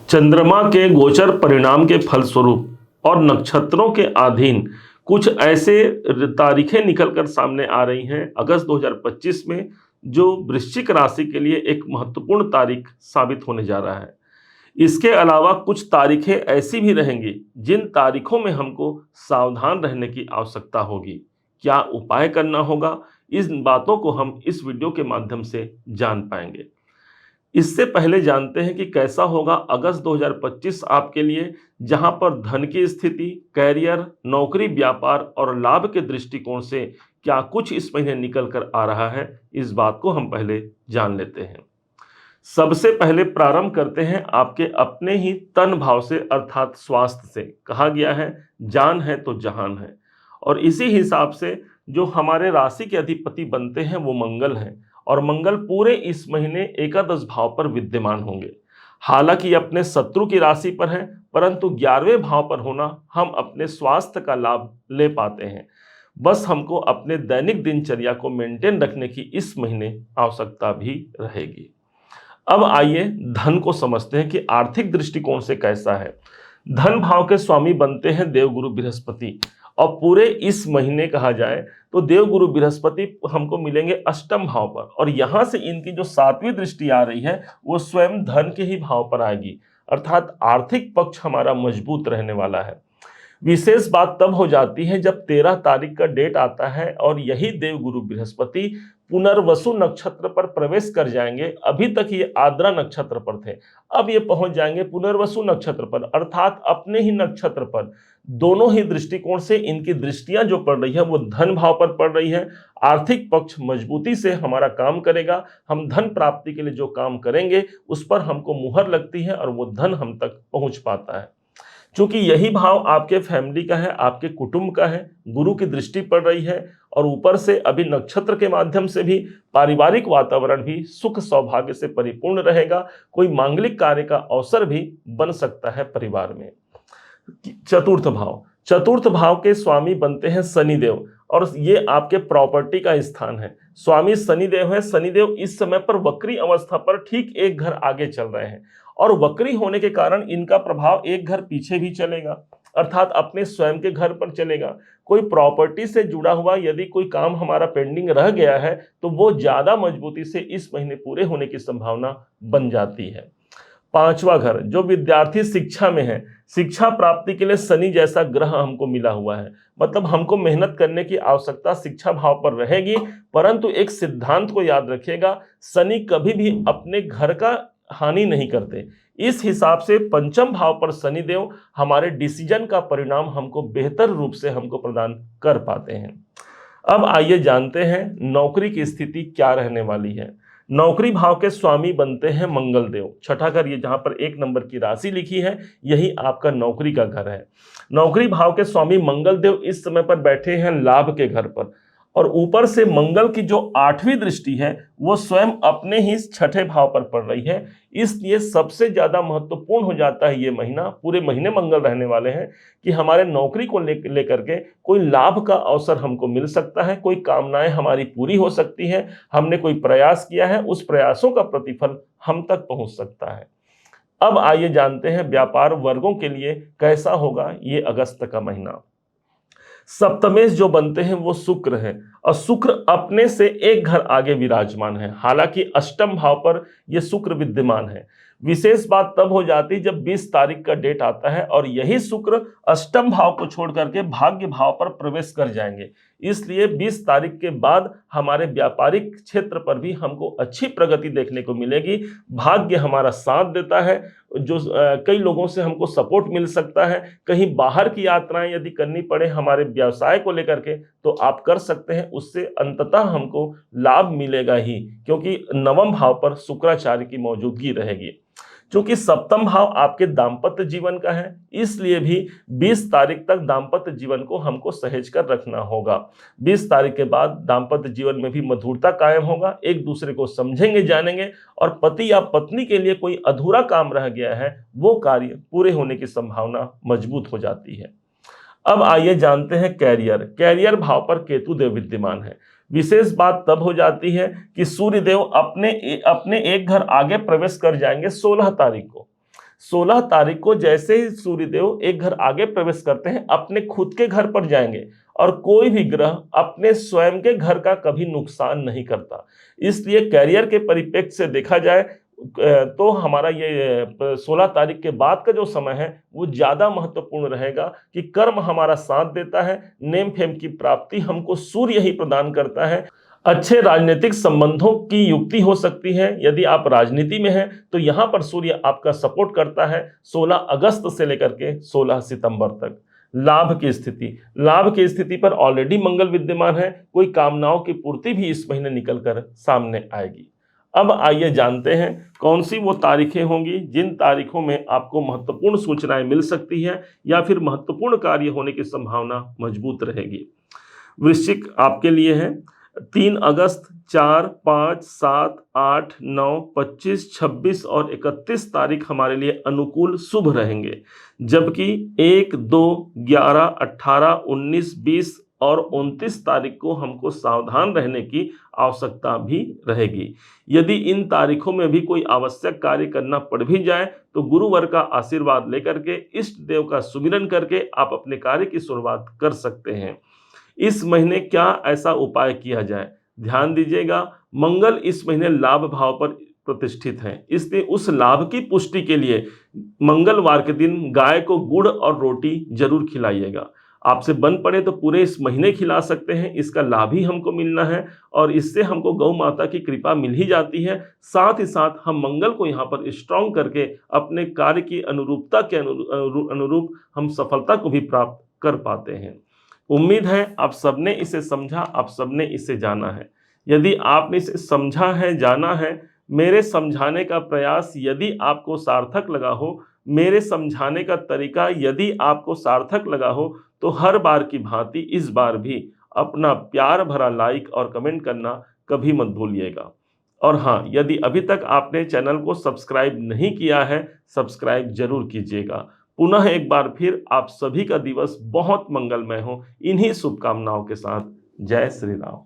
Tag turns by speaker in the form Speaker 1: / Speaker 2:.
Speaker 1: चंद्रमा के गोचर परिणाम के फलस्वरूप और नक्षत्रों के अधीन कुछ ऐसे तारीखें निकलकर सामने आ रही हैं अगस्त 2025 में, जो वृश्चिक राशि के लिए एक महत्वपूर्ण तारीख साबित होने जा रहा है। इसके अलावा कुछ तारीखें ऐसी भी रहेंगी जिन तारीखों में हमको सावधान रहने की आवश्यकता होगी। क्या उपाय करना होगा, इन बातों को हम इस वीडियो के माध्यम से जान पाएंगे। इससे पहले जानते हैं कि कैसा होगा अगस्त 2025 आपके लिए, जहां पर धन की स्थिति, कैरियर, नौकरी, व्यापार और लाभ के दृष्टिकोण से क्या कुछ इस महीने निकल कर आ रहा है। इस बात को हम पहले जान लेते हैं। सबसे पहले प्रारंभ करते हैं आपके अपने ही तन भाव से, अर्थात स्वास्थ्य से। कहा गया है जान है तो जहान है, और इसी हिसाब से जो हमारे राशि के अधिपति बनते हैं वो मंगल हैं, और मंगल पूरे इस महीने एकादश भाव पर विद्यमान होंगे। हालांकि अपने शत्रु की राशि पर है, परंतु 11वें भाव पर होना हम अपने स्वास्थ्य का लाभ ले पाते हैं। बस हमको अपने दैनिक दिनचर्या को मेंटेन रखने की इस महीने आवश्यकता भी रहेगी। अब आइए धन को समझते हैं कि आर्थिक दृष्टिकोण से कैसा है। धन भाव के स्वामी बनते हैं देवगुरु बृहस्पति, और पूरे इस महीने कहा जाए तो देवगुरु बृहस्पति हमको मिलेंगे अष्टम भाव पर, और यहां से इनकी जो 7वीं दृष्टि आ रही है वो स्वयं धन के ही भाव पर आएगी, अर्थात आर्थिक पक्ष हमारा मजबूत रहने वाला है। विशेष बात तब हो जाती है जब 13 तारीख का डेट आता है और यही देवगुरु बृहस्पति पुनर्वसु नक्षत्र पर प्रवेश कर जाएंगे। अभी तक ये आद्रा नक्षत्र पर थे, अब ये पहुंच जाएंगे पुनर्वसु नक्षत्र पर, अर्थात अपने ही नक्षत्र पर। दोनों ही दृष्टिकोण से इनकी दृष्टियां जो पड़ रही है वो धन भाव पर पड़ रही है। आर्थिक पक्ष मजबूती से हमारा काम करेगा। हम धन प्राप्ति के लिए जो काम करेंगे उस पर हमको मुहर लगती है और वो धन हम तक पहुंच पाता है। क्योंकि यही भाव आपके फैमिली का है, आपके कुटुंब का है, गुरु की दृष्टि पड़ रही है, और ऊपर से अभी नक्षत्र के माध्यम से भी पारिवारिक वातावरण भी सुख सौभाग्य से परिपूर्ण रहेगा। कोई मांगलिक कार्य का अवसर भी बन सकता है परिवार में। चतुर्थ भाव के स्वामी बनते हैं शनिदेव, और ये आपके प्रॉपर्टी का स्थान है। स्वामी शनिदेव है। शनिदेव इस समय पर वक्री अवस्था पर ठीक एक घर आगे चल रहे हैं, और वक्री होने के कारण इनका प्रभाव एक घर पीछे भी चलेगा, अर्थात अपने स्वयं के घर पर चलेगा। कोई प्रॉपर्टी से जुड़ा हुआ यदि कोई काम हमारा पेंडिंग रह गया है तो वो ज्यादा मजबूती से इस महीने पूरे होने की संभावना बन जाती है। 5वां घर, जो विद्यार्थी शिक्षा में है, शिक्षा प्राप्ति के लिए शनि जैसा ग्रह हमको मिला हुआ है। मतलब हमको मेहनत करने की आवश्यकता शिक्षा भाव पर रहेगी, परंतु एक सिद्धांत को याद रखिएगा, शनि कभी भी अपने घर का हानि नहीं करते। इस हिसाब से 5म भाव पर शनिदेव हमारे डिसीजन का परिणाम हमको बेहतर रूप से हमको प्रदान कर पाते हैं। अब आइए जानते हैं नौकरी की स्थिति क्या रहने वाली है। नौकरी भाव के स्वामी बनते हैं मंगल देव। छठा घर, ये जहां पर 1 नंबर की राशि लिखी है, यही आपका नौकरी का घर है। नौकरी भाव के स्वामी मंगल देव इस समय पर बैठे हैं लाभ के घर पर, और ऊपर से मंगल की जो 8वीं दृष्टि है वो स्वयं अपने ही 6ठे भाव पर पड़ रही है। इसलिए सबसे ज्यादा महत्वपूर्ण हो जाता है ये महीना। पूरे महीने मंगल रहने वाले हैं कि हमारे नौकरी को लेकर के कोई लाभ का अवसर हमको मिल सकता है, कोई कामनाएं हमारी पूरी हो सकती है, हमने कोई प्रयास किया है उस प्रयासों का प्रतिफल हम तक पहुंच सकता है। अब आइए जानते हैं व्यापार वर्गों के लिए कैसा होगा ये अगस्त का महीना। सप्तमेश जो बनते हैं वो शुक्र है, और शुक्र अपने से एक घर आगे विराजमान है। हालांकि अष्टम भाव पर यह शुक्र विद्यमान है। विशेष बात तब हो जाती जब 20 तारीख का डेट आता है और यही शुक्र अष्टम भाव को छोड़ करके भाग्य भाव पर प्रवेश कर जाएंगे। इसलिए 20 तारीख के बाद हमारे व्यापारिक क्षेत्र पर भी हमको अच्छी प्रगति देखने को मिलेगी। भाग्य हमारा साथ देता है, जो कई लोगों से हमको सपोर्ट मिल सकता है। कहीं बाहर की यात्राएं यदि करनी पड़े हमारे व्यवसाय को लेकर के तो आप कर सकते हैं, उससे अंततः हमको लाभ मिलेगा ही, क्योंकि 9वें भाव पर शुक्राचार्य की मौजूदगी रहेगी। क्योंकि 7म भाव आपके दाम्पत्य जीवन का है, इसलिए भी 20 तारीख तक दाम्पत्य जीवन को हमको सहेज कर रखना होगा। 20 तारीख के बाद दाम्पत्य जीवन में भी मधुरता कायम होगा, एक दूसरे को समझेंगे जानेंगे, और पति या पत्नी के लिए कोई अधूरा काम रह गया है वो कार्य पूरे होने की संभावना मजबूत हो जाती है। अब आइए जानते हैं कैरियर भाव पर केतु देव विद्यमान है। विशेष बात तब हो जाती है कि सूर्य देव अपने एक घर आगे प्रवेश कर जाएंगे 16 तारीख को। 16 तारीख को जैसे ही सूर्यदेव एक घर आगे प्रवेश करते हैं, अपने खुद के घर पर जाएंगे और कोई भी ग्रह अपने स्वयं के घर का कभी नुकसान नहीं करता। इसलिए कैरियर के परिप्रेक्ष्य से देखा जाए तो हमारा ये 16 तारीख के बाद का जो समय है वो ज़्यादा महत्वपूर्ण रहेगा कि कर्म हमारा साथ देता है, नेम फेम की प्राप्ति हमको सूर्य ही प्रदान करता है। अच्छे राजनीतिक संबंधों की युक्ति हो सकती है। यदि आप राजनीति में हैं तो यहाँ पर सूर्य आपका सपोर्ट करता है 16 अगस्त से लेकर के 16 सितंबर तक। लाभ की स्थिति पर ऑलरेडी मंगल विद्यमान है, कोई कामनाओं की पूर्ति भी इस महीने निकल कर सामने आएगी। अब आइए जानते हैं कौन सी वो तारीखें होंगी जिन तारीखों में आपको महत्वपूर्ण सूचनाएं मिल सकती है या फिर महत्वपूर्ण कार्य होने की संभावना मजबूत रहेगी। वृश्चिक आपके लिए है 3 अगस्त, 4, 5, 7, 8, 9, 25, 26 और 31 तारीख हमारे लिए अनुकूल शुभ रहेंगे, जबकि 1, 2, 11, 18, 19, 20 और 29 तारीख को हमको सावधान रहने की आवश्यकता भी रहेगी। यदि इन तारीखों में भी कोई आवश्यक कार्य करना पड़ भी जाए तो गुरुवर का आशीर्वाद लेकर के इष्ट देव का सुमिरन करके आप अपने कार्य की शुरुआत कर सकते हैं। इस महीने क्या ऐसा उपाय किया जाए, ध्यान दीजिएगा। मंगल इस महीने लाभ भाव पर प्रतिष्ठित है, इसलिए उस लाभ की पुष्टि के लिए मंगलवार के दिन गाय को गुड़ और रोटी जरूर खिलाइएगा। आपसे बन पड़े तो पूरे इस महीने खिला सकते हैं, इसका लाभ ही हमको मिलना है और इससे हमको गौ माता की कृपा मिल ही जाती है। साथ ही साथ हम मंगल को यहाँ पर स्ट्रॉन्ग करके अपने कार्य की अनुरूपता के अनुरूप हम सफलता को भी प्राप्त कर पाते हैं। उम्मीद है आप सबने इसे समझा, आप सबने इसे जाना है। यदि आपने इसे समझा है, जाना है, मेरे समझाने का प्रयास यदि आपको सार्थक लगा हो, मेरे समझाने का तरीका यदि आपको सार्थक लगा हो, तो हर बार की भांति इस बार भी अपना प्यार भरा लाइक और कमेंट करना कभी मत भूलिएगा। और हाँ, यदि अभी तक आपने चैनल को सब्सक्राइब नहीं किया है, सब्सक्राइब जरूर कीजिएगा। पुनः एक बार फिर आप सभी का दिवस बहुत मंगलमय हो, इन्हीं शुभकामनाओं के साथ। जय श्री राम।